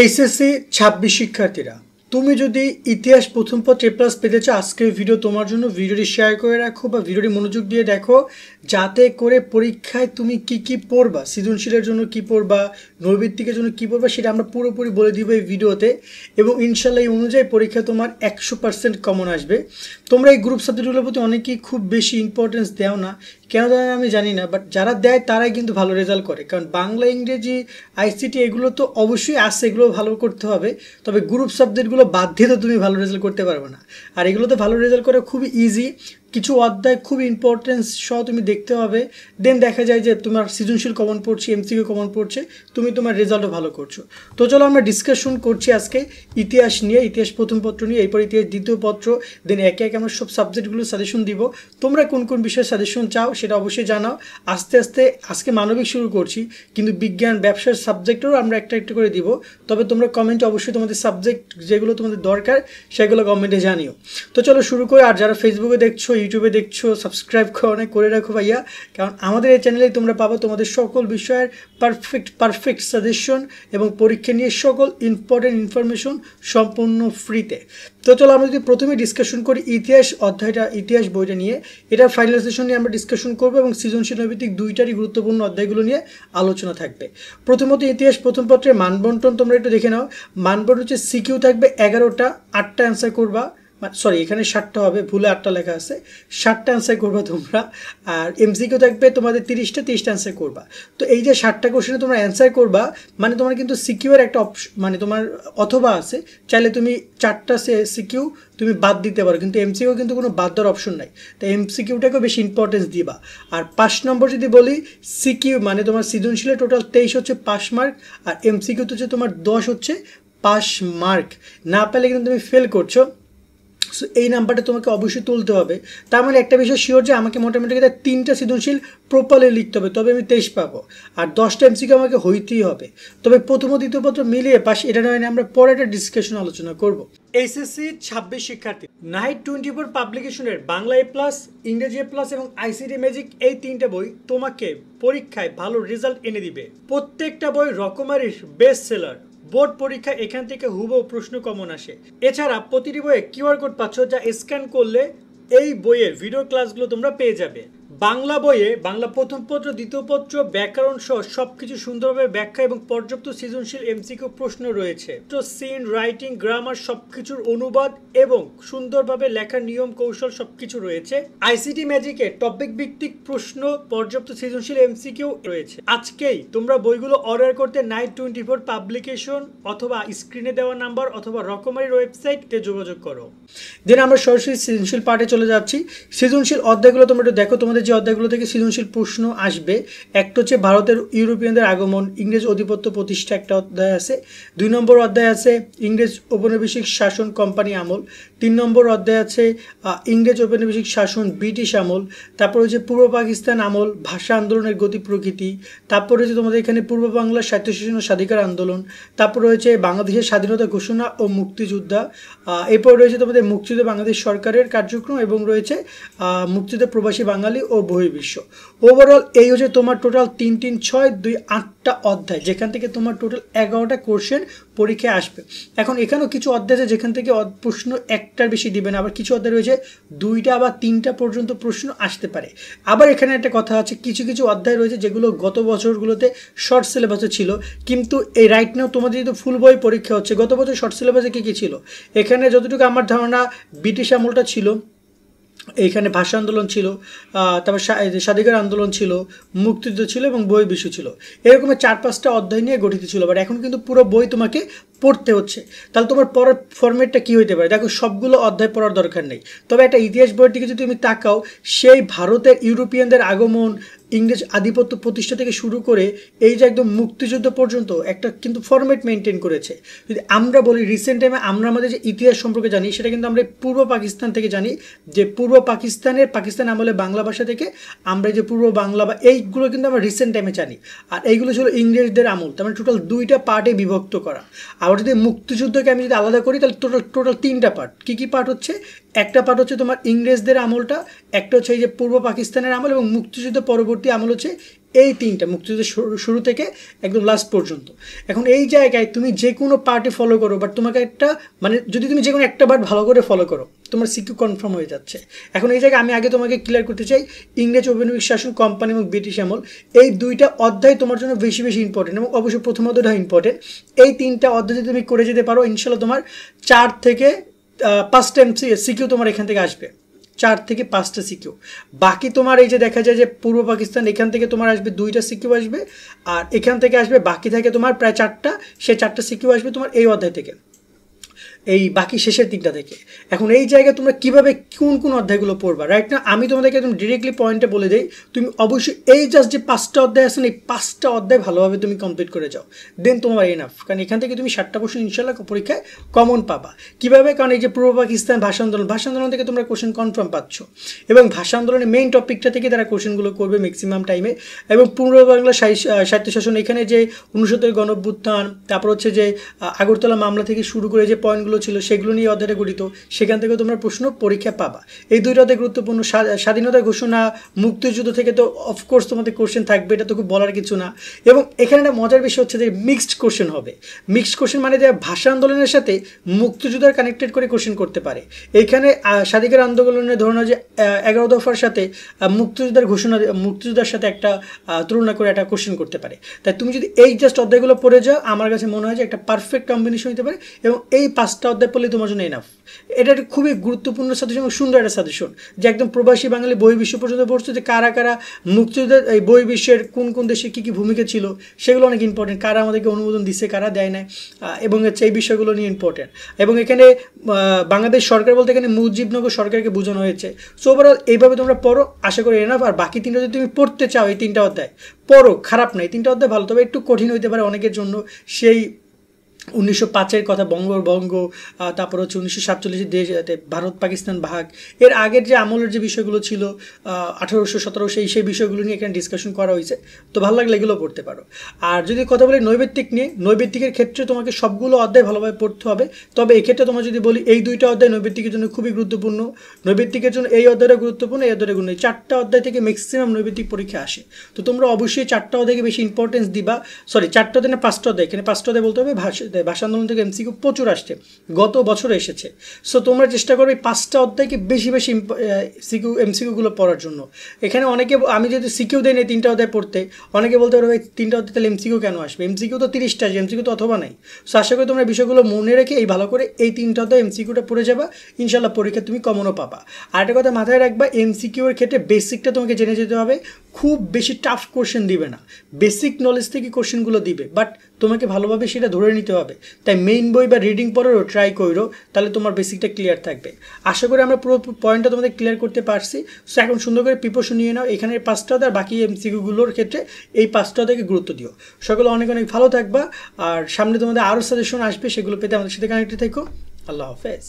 HSC 26 শিক্ষার্থীরা, তুমি যদি ইতিহাস প্রথম পত্র A+ পেতে চাও, আজকের ভিডিও তোমার জন্য। ভিডিওটি শেয়ার করে রাখো বা ভিডিওটি মনোযোগ দিয়ে দেখো, যাতে করে পরীক্ষায় তুমি কি পড়বা, সৃজনশীলের জন্য কি পড়বা, নৈর্ব্যক্তিকের জন্য কি পড়বা, সেটা আমরা পুরোপুরি বলে দিব এই ভিডিওতে। এবং ইনশাল্লাহ এই অনুযায়ী পরীক্ষায় তোমার 100% কমন আসবে। তোমরা এই গ্রুপ সাবজেক্টগুলোর প্রতি অনেকেই খুব বেশি ইম্পর্টেন্স দেও না, কেন দেয় আমি জানি না, বাট যারা দেয় তারাই কিন্তু ভালো রেজাল্ট করে। কারণ বাংলা, ইংরেজি, আইসিটি এগুলো তো অবশ্যই আসছে, এগুলো ভালো করতে হবে। তবে গ্রুপ সাবজেক্টগুলো বাদ দিয়ে তো তুমি ভালো রেজাল্ট করতে পারবে না। আর এগুলোতে ভালো রেজাল্ট করা খুবই ইজি। কিছু অধ্যায় খুব ইম্পর্টেন্স সহ তুমি দেখতে হবে, দেন দেখা যায় যে তোমার সৃজনশীল কমন পড়ছে, এমসিকিউ কমন পড়ছে, তুমি তোমার রেজাল্টও ভালো করছো। তো চলো আমরা ডিসকাশন করছি আজকে ইতিহাস নিয়ে, ইতিহাস প্রথম পত্র নিয়ে, এরপর ইতিহাস দ্বিতীয় পত্র, দেন একে একে আমরা সব সাবজেক্টগুলো সাজেশন দিব। তোমরা কোন কোন বিষয়ে সাজেশন চাও সেটা অবশ্যই জানাও। আস্তে আস্তে আজকে মানবিক শুরু করছি, কিন্তু বিজ্ঞান, ব্যবসার সাবজেক্টেরও আমরা একটা একটা করে দিব। তবে তোমরা কমেন্টে অবশ্যই তোমাদের সাবজেক্ট যেগুলো তোমাদের দরকার সেগুলো কমেন্টে জানিও। তো চলো শুরু করে। আর যারা ফেসবুকে দেখছো, ইউটিউবে দেখছো, সাবস্ক্রাইব করে রাখো ভাইয়া, কারণ আমাদের এই চ্যানেলেই তোমরা পাবো তোমাদের সকল বিষয়ের পারফেক্ট সাজেশন এবং পরীক্ষা নিয়ে সকল ইম্পর্টেন্ট ইনফরমেশন সম্পূর্ণ ফ্রিতে। তো চলো আমরা যদি প্রথমে ডিসকাশন করি ইতিহাস অধ্যায়টা, ইতিহাস বইটা নিয়ে, এটা ফাইনালাইজেশন নিয়ে আমরা ডিসকাশন করবো এবং সৃজনশীল নৈর্ব্যক্তিক দুইটারই গুরুত্বপূর্ণ অধ্যায়গুলো নিয়ে আলোচনা থাকবে। প্রথমত ইতিহাস প্রথম পত্রের মানবন্টন তোমরা একটু দেখে নাও। মানবন্টন হচ্ছে সিকিউ থাকবে 11টা, 8টা অ্যান্সার করবা, সরি এখানে 60টা হবে, ভুলে 8টা লেখা আছে, 60টা অ্যান্সার করবা তোমরা। আর এমসিকিউ থাকবে তোমাদের 30টা অ্যান্সার করবা। তো এই যে 60টা কোশ্চেনে তোমরা অ্যান্সার করবা, মানে তোমার কিন্তু সিকিউর একটা মানে তোমার অথবা আছে, চাইলে তুমি 4টা সিকিউ তুমি বাদ দিতে পারো, কিন্তু এমসিকিউ কিন্তু কোনো বাদ দেওয়ার অপশন নাই। তাই এমসিকিউটাকেও বেশি ইম্পর্টেন্স দিবা। আর 5 নম্বর যদি বলি, সিকিউ মানে তোমার সৃজনশীলের টোটাল 23 হচ্ছে পাস মার্ক, আর এমসিকিউ হচ্ছে তোমার 10 হচ্ছে পাস মার্ক। না পেলে কিন্তু তুমি ফেল করছো। সো এই নাম্বারটা তোমাকে অবশ্যই তুলতে হবে। তার মানে একটা বিষয় শিওর যে আমাকে মোটামুটি 3টা সৃজনশীল প্রপারলি লিখতে হবে, তবে আমি 23 পাবো। আর 10টা এমসিকিউ আমাকে হইতেই হবে। তবে প্রথম ও দ্বিতীয় পত্র মিলিয়ে পাস, এটা নয় না, আমরা পরে একটা ডিসকাশন আলোচনা করব। এইচএসসি 26 শিক্ষার্থী, নাইট 24 পাবলিকেশনের বাংলা A+, ইংরেজি A+ এবং আইসিটি ম্যাজিক, এই 3টে বই তোমাকে পরীক্ষায় ভালো রেজাল্ট এনে দিবে। প্রত্যেকটা বই রকমারির বেস্ট সেলার। বোর্ড পরীক্ষা এখান থেকে হুবহু প্রশ্ন কমন আসে। এছাড়া প্রতিটি বইয়ে কিউআর কোড পাচ্ছ, যা স্ক্যান করলে এই বইয়ের ভিডিও ক্লাসগুলো তোমরা পেয়ে যাবে। বাংলা বইয়ে বাংলা প্রথম পত্র, দ্বিতীয় পত্র, ব্যাকরণ সহ সবকিছু সুন্দরভাবে ব্যাখ্যা এবং পর্যাপ্ত সৃজনশীল এমসিকিউ প্রশ্ন রয়েছে। তো সিন, রাইটিং, গ্রামার সবকিছুর অনুবাদ এবং সুন্দরভাবে লেখার নিয়ম কৌশল সবকিছু রয়েছে। আইসিটি ম্যাজিকে টপিক ভিত্তিক প্রশ্ন, পর্যাপ্ত সৃজনশীল এমসিকিউ রয়েছে। আজকেই তোমরা বইগুলো অর্ডার করতে নাইট 24 পাবলিকেশন অথবা স্ক্রিনে দেওয়া নাম্বার অথবা রকমারির ওয়েবসাইটে যোগাযোগ করো। দেন আমরা সরাসরি সৃজনশীল পার্টে চলে যাচ্ছি। সৃজনশীল অধ্যায়গুলো তোমরা একটু দেখো, তোমাদের যে অধ্যায়গুলো থেকে সৃজনশীল প্রশ্ন আসবে, একটা হচ্ছে ভারতের ইউরোপিয়ানদের আগমন, ইংরেজ আধিপত্য প্রতিষ্ঠা, একটা অধ্যায় আছে। 2 নম্বর অধ্যায় আছে ইংরেজ ঔপনিবেশিক শাসন, কোম্পানি আমল। 3 নম্বর অধ্যায় আছে ইংরেজ ঔপনিবেশিক শাসন, ব্রিটিশ আমল। তারপর হচ্ছে পূর্ব পাকিস্তান আমল, ভাষা আন্দোলনের গতি প্রকৃতি। তারপর হচ্ছে তোমাদের এখানে পূর্ব বাংলার স্বায়ত্তশাসন ও স্বাধিকার আন্দোলন। তারপর রয়েছে বাংলাদেশের স্বাধীনতা ঘোষণা ও মুক্তিযোদ্ধা। এরপর রয়েছে তোমাদের মুক্তিযুদ্ধ বাংলাদেশ সরকারের কার্যক্রম এবং রয়েছে মুক্তিযুদ্ধ প্রবাসী বাঙালি ও বহির্বিশ্ব। ওভারঅল এই হচ্ছে তোমার টোটাল 3 3 6 2 8টা অধ্যায়, যেখান থেকে তোমার টোটাল 11টা কোশ্চেন পরীক্ষায় আসবে। এখন এখানেও কিছু অধ্যায় আছে যেখান থেকে প্রশ্ন একটার বেশি দিবে না, আবার কিছু অধ্যায় রয়েছে 2টা বা 3টা পর্যন্ত প্রশ্ন আসতে পারে। আবার এখানে একটা কথা আছে, কিছু কিছু অধ্যায় রয়েছে যেগুলো গত বছরগুলোতে শর্ট সিলেবাসে ছিল, কিন্তু এই রাইট নাও তোমাদের যেহেতু ফুল বই পরীক্ষা হচ্ছে, গত বছর শর্ট সিলেবাসে কী ছিল, এখানে যতটুকু আমার ধারণা ব্রিটিশ আমলটা ছিল, এইখানে ভাষা আন্দোলন ছিল, তারপর স্বাধিকার আন্দোলন ছিল, মুক্তিযুদ্ধ ছিল এবং বহির্বিশ্ব ছিল। এরকমের 4-5টা অধ্যায় নিয়ে গঠিত ছিল। বাট এখন কিন্তু পুরো বই তোমাকে পড়তে হচ্ছে। তাহলে তোমার পড়ার ফরম্যাটটা কী হইতে পারে? দেখো, সবগুলো অধ্যায় পড়ার দরকার নেই, তবে একটা ইতিহাস বইয়ের দিকে যদি তুমি তাকাও, সেই ভারতের ইউরোপিয়ানদের আগমন, ইংরেজ আধিপত্য প্রতিষ্ঠা থেকে শুরু করে এই যে একদম মুক্তিযুদ্ধ পর্যন্ত একটা কিন্তু ফরম্যাট মেনটেন করেছে। যদি আমরা বলি রিসেন্ট টাইমে আমরা আমাদের যে ইতিহাস সম্পর্কে জানি, সেটা কিন্তু আমরা পূর্ব পাকিস্তান থেকে জানি, যে পূর্ব পাকিস্তান আমলে বাংলা ভাষা থেকে আমরা যে পূর্ব বাংলা বা এইগুলো কিন্তু আমরা রিসেন্ট টাইমে জানি। আর এইগুলো ছিল ইংরেজদের আমল। তার মানে টোটাল 2টা পার্টে বিভক্ত করা। আবার যদি মুক্তিযুদ্ধকে আমি যদি আলাদা করি, তাহলে টোটাল 3টা পার্ট। কী পার্ট হচ্ছে? একটা পার্ট হচ্ছে তোমার ইংরেজদের আমলটা, একটা হচ্ছে এই যে পূর্ব পাকিস্তানের আমল, এবং মুক্তিযুদ্ধ পরবর্তী আমল হচ্ছে এই তিনটা মুক্তিযুদ্ধের শুরু থেকে একদম লাস্ট পর্যন্ত। এখন এই জায়গায় তুমি যে কোনো পার্টি ফলো করো, বাট তোমাকে একটা মানে যদি তুমি যে কোনো একটা পার্ট ভালো করে ফলো করো তোমার সিকিউ কনফার্ম হয়ে যাচ্ছে। এখন এই জায়গায় আমি আগে তোমাকে ক্লিয়ার করতে চাই, ইংরেজ ঔপনিবেশিক শাসন, কোম্পানি এবং ব্রিটিশ আমল, এই দুইটা অধ্যায় তোমার জন্য বেশি বেশি ইম্পর্টেন্ট, এবং অবশ্যই প্রথম অধ্যায়টা ইম্পর্টেন্ট। এই তিনটা অধ্যায় যদি তুমি করে যেতে পারো ইনশাল্লাহ তোমার 4 থেকে 5টা সিকিউ তোমার এখান থেকে আসবে, 4 থেকে 5টা সিকিউ। বাকি তোমার এই যে দেখা যায় যে পূর্ব পাকিস্তান, এখান থেকে তোমার আসবে 2টা সিকিউ আসবে, আর এখান থেকে আসবে বাকি থাকে তোমার প্রায় 4টা, সেই 4টা সিকিউ আসবে তোমার এই অধ্যায় থেকে, এই বাকি শেষের 3টা থেকে। এখন এই জায়গায় তোমরা কীভাবে কোন কোন অধ্যায়গুলো পড়বা রাইট না, আমি তোমাদেরকে একদম ডিরেক্টলি পয়েন্টে বলে দিই, তুমি অবশ্যই এই জাস্ট যে 5টা অধ্যায় আছে না, এই 5টা অধ্যায় ভালোভাবে তুমি কমপ্লিট করে যাও, দেন তোমার এনাফ। কারণ এখান থেকে তুমি 7টা কোশ্চেন ইনশাল্লাহ পরীক্ষায় কমন পাবা। কীভাবে? কারণ এই যে পূর্ব পাকিস্তান ভাষা আন্দোলন, ভাষা আন্দোলন থেকে তোমরা কোশ্চেন কনফার্ম পাচ্ছ, এবং ভাষা আন্দোলনের মেইন টপিকটা থেকে তারা কোশ্চেনগুলো করবে ম্যাক্সিমাম টাইমে। এবং পূর্ব বাংলা স্বায়ত্তশাসন, এখানে যে 69 গণঅভ্যুত্থান, তারপর হচ্ছে যে আগরতলা মামলা থেকে শুরু করে যে পয়েন্টগুলো ছিল সেগুলো নিয়ে অধ্যায়টা গঠিত, সেখান থেকে তোমরা প্রশ্ন পরীক্ষা পাবা। এই দুইটা অধ্যায় গুরুত্বপূর্ণ। স্বাধীনতা ঘোষণা, মুক্তিযুদ্ধ থেকে তো অফকোর্স তোমাদের কোশ্চেন থাকবে, এটা তো খুব বলার কিছু না। এবং এখানে একটা মজার বিষয় হচ্ছে যে মিক্সড কোশ্চেন হবে। মিক্সড কোশ্চেন মানে যে ভাষা আন্দোলনের সাথে মুক্তিযুদ্ধের কানেক্টেড করে কোশ্চেন করতে পারে। এইখানে স্বাধিকার আন্দোলনের ধরুন যে 11 দফার সাথে মুক্তিযুদ্ধের ঘোষণা, মুক্তিযুদ্ধের সাথে একটা তুলনা করে একটা কোশ্চেন করতে পারে। তাই তুমি যদি এই জাস্ট অধ্যায়গুলো পড়ে যাও, আমার কাছে মনে হয় যে একটা পারফেক্ট কম্বিনেশন হতে পারে, এবং এই 5টা অধ্যায় পড়লে তোমার জন্য এনাফ। এটা একটা খুবই গুরুত্বপূর্ণ সাজেশন এবং সুন্দর একটা সাজেশন, যে একদম প্রবাসী বাঙালি বহির্বিশ্ব পর্যন্ত পড়ছে, যে কারা কারা মুক্তিযুদ্ধের এই বহির্বিশ্বের কোন কোন দেশে কী কী ভূমিকা ছিল সেগুলো অনেক ইম্পর্টেন্ট, কারা আমাদেরকে অনুমোদন দিচ্ছে, কারা দেয় না, এবং হচ্ছে এই বিষয়গুলো নিয়ে ইম্পর্টেন্ট। এবং এখানে বাংলাদেশ সরকার বলতে এখানে মুজিবনগর সরকারকে বোঝানো হয়েছে। সো ওভারঅল এইভাবে তোমরা পড়ো, আশা করি এনাফ। আর বাকি 3টা যদি তুমি পড়তে চাও, এই 3টা অধ্যায় পড়ো, খারাপ নাই, 3টা অধ্যায় ভালো, তবে একটু কঠিন হইতে পারে অনেকের জন্য। সেই 1905-এর কথা, বঙ্গভঙ্গ, তারপর হচ্ছে 1947 দেশ ভারত পাকিস্তান ভাগ, এর আগের যে আমলের যে বিষয়গুলো ছিল 1817 সেই বিষয়গুলো নিয়ে এখানে ডিসকাশন করা হয়েছে। তো ভালো লাগলে এগুলো পড়তে পারো। আর যদি কথা বলি নৈবেত্তিক নিয়ে, নৈবেত্তিকের ক্ষেত্রে তোমাকে সবগুলো অধ্যায় ভালোভাবে পড়তে হবে। তবে এক্ষেত্রে তোমার যদি বলি এই 2টা অধ্যায় নৈবেত্তিকের জন্য খুবই গুরুত্বপূর্ণ। নৈবেত্তিকের জন্য এই অধ্যায়টা গুরুত্বপূর্ণ, এই অধ্যায়টা গুরুত্বপূর্ণ। 4টা অধ্যায় থেকে ম্যাক্সিমাম নৈবেত্তিক পরীক্ষা আসে। তো তোমরা অবশ্যই 4টা অধ্যায়কে বেশি ইম্পর্টেন্স দিবা। সরি, 4টা অধ্যায় না 5টা অধ্যায়, এখানে 5টা অধ্যায় বলতে হবে। ভাষা আন্দোলন থেকে এমসিকিউ প্রচুর আসছে, গত বছরে এসেছে। সো তোমরা চেষ্টা করবে এই 5টা অধ্যায়কে বেশি বেশি এমসিকিউগুলো পড়ার জন্য। এখানে অনেকে, আমি যদি সিকিউ দেই না 3টা অধ্যায় পড়তে, অনেকে বলতে পারবে 3টা অধ্যায় তাহলে এমসিকিউ কেন আসবে? এমসিকিউ তো 30টা আসবে, এমসিকিউ তো অথবা নাই। সো আশা করি তোমরা বিষয়গুলো মনে রেখে এই ভালো করে এই 3টা অধ্যায় এমসিকিউটা পড়ে যাবা, ইনশাল্লাহ পরীক্ষা তুমি কমনও পাবা। আর একটা কথা মাথায় রাখবা, এমসিকিউ এর ক্ষেত্রে বেসিকটা তোমাকে জেনে যেতে হবে, খুব বেশি টাফ কোশ্চেন দিবে না, বেসিক নলেজ থেকে কোশ্চেনগুলো দিবে, বাট তোমাকে ভালোভাবে সেটা ধরে নিতে হবে। তাই মেইন বই বা রিডিং পড়ারও ট্রাই করো, তাহলে তোমার বেসিকটা ক্লিয়ার থাকবে। আশা করি আমরা পুরো পয়েন্টটা তোমাদের ক্লিয়ার করতে পারছি। সো এখন সুন্দর করে প্রিপারেশন নিয়ে নাও, এখানে 5টা অধ্যায়, আর বাকি এমসিকিউগুলোর ক্ষেত্রে এই 5টা অধ্যায়কে গুরুত্ব দিও। সকলে অনেক অনেক ভালো থাকবা, আর সামনে তোমাদের আরও সাজেশন আসবে, সেগুলো পেতে আমাদের সাথে কানেক্টেড থেকো। আল্লাহ হাফেজ।